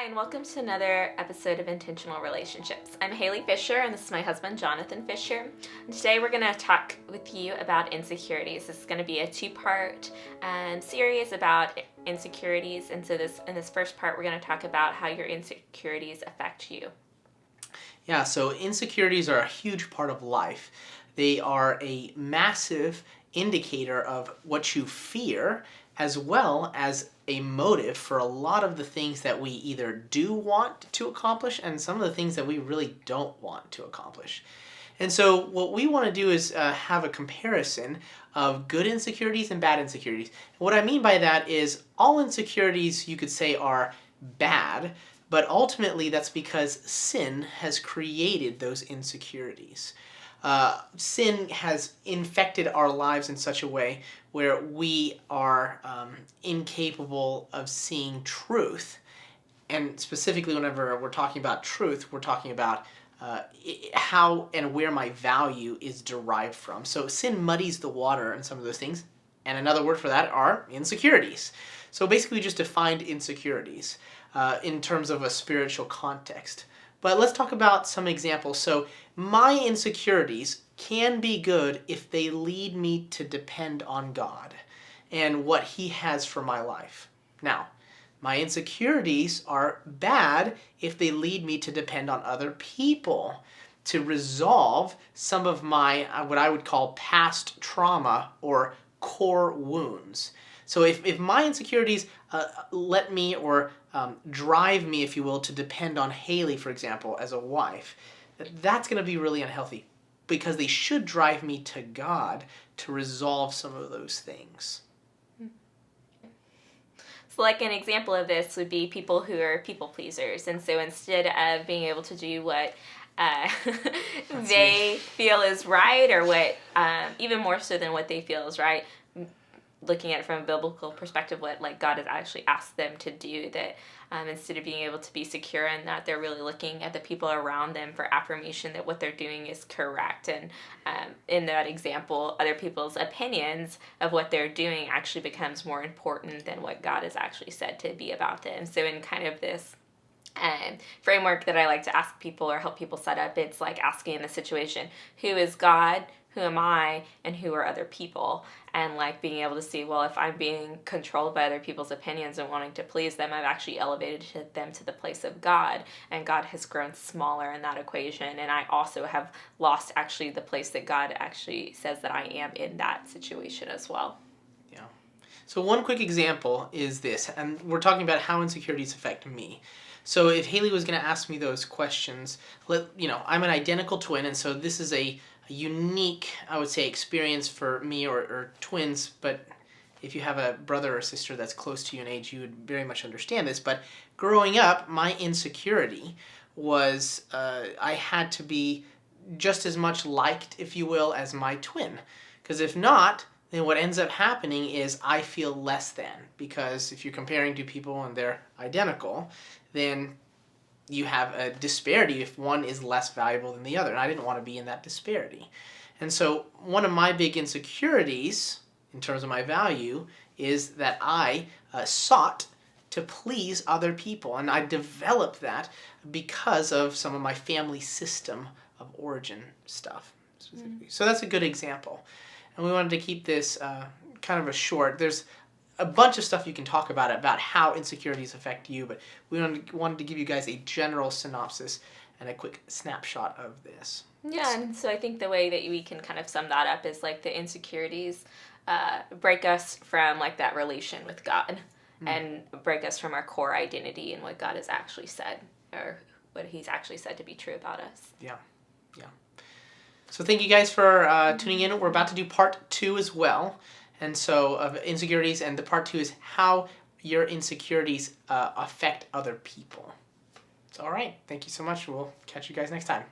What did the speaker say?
Hi, and welcome to another episode of Intentional Relationships. I'm Haley Fisher, and this is my husband, Jonathan Fisher. And today we're going to talk with you about insecurities. This is going to be a two-part series about insecurities. And so in this first part, we're going to talk about how your insecurities affect you. Yeah, so insecurities are a huge part of life. They are a massive indicator of what you fear, as well as a motive for a lot of the things that we either do want to accomplish and some of the things that we really don't want to accomplish. And so what we want to do is have a comparison of good insecurities and bad insecurities. And what I mean by that is all insecurities, you could say, are bad, but ultimately that's because sin has created those insecurities. Sin has infected our lives in such a way where we are incapable of seeing truth. And specifically, whenever we're talking about truth, we're talking about how and where my value is derived from. So sin muddies the water in some of those things. And another word for that are insecurities. So basically, we just defined insecurities in terms of a spiritual context. But let's talk about some examples. So my insecurities can be good if they lead me to depend on God and what He has for my life. Now, my insecurities are bad if they lead me to depend on other people to resolve some of my, what I would call past trauma or core wounds. So if my insecurities let me or drive me, if you will, to depend on Haley, for example, as a wife, that's going to be really unhealthy because they should drive me to God to resolve some of those things. So like an example of this would be people who are people pleasers. And so instead of being able to do what they feel is right, or what even more so than what they feel is right, looking at it from a biblical perspective, what like God has actually asked them to do, that instead of being able to be secure in that, they're really looking at the people around them for affirmation that what they're doing is correct. And in that example, other people's opinions of what they're doing actually becomes more important than what God has actually said to be about them. So in kind of this framework that I like to ask people or help people set up, it's like asking in the situation, who is God, who am I, and who are other people? And like being able to see, well, if I'm being controlled by other people's opinions and wanting to please them, I've actually elevated them to the place of God, and God has grown smaller in that equation, and I also have lost actually the place that God actually says that I am in that situation as well. Yeah. So one quick example is this, and we're talking about how insecurities affect me. So if Haley was going to ask me those questions, I'm an identical twin, and so this is a unique, I would say, experience for me or twins, but if you have a brother or sister that's close to you in age, you would very much understand this. But growing up, my insecurity was I had to be just as much liked, if you will, as my twin. Because if not, then what ends up happening is I feel less than. Because if you're comparing two people and they're identical, then you have a disparity if one is less valuable than the other. And I didn't want to be in that disparity. And so one of my big insecurities in terms of my value is that I sought to please other people. And I developed that because of some of my family system of origin stuff specifically. So that's a good example. And we wanted to keep this kind of a short. There's a bunch of stuff you can talk about how insecurities affect you, but we wanted to give you guys a general synopsis and a quick snapshot of this. Yeah, and so I think the way that we can kind of sum that up is like the insecurities break us from like that relation with God and break us from our core identity and what God has actually said, or what He's actually said to be true about us. Yeah. So thank you guys for tuning in. We're about to do part 2 as well. And so of insecurities, and the part 2 is how your insecurities affect other people. So all right, thank you so much. We'll catch you guys next time.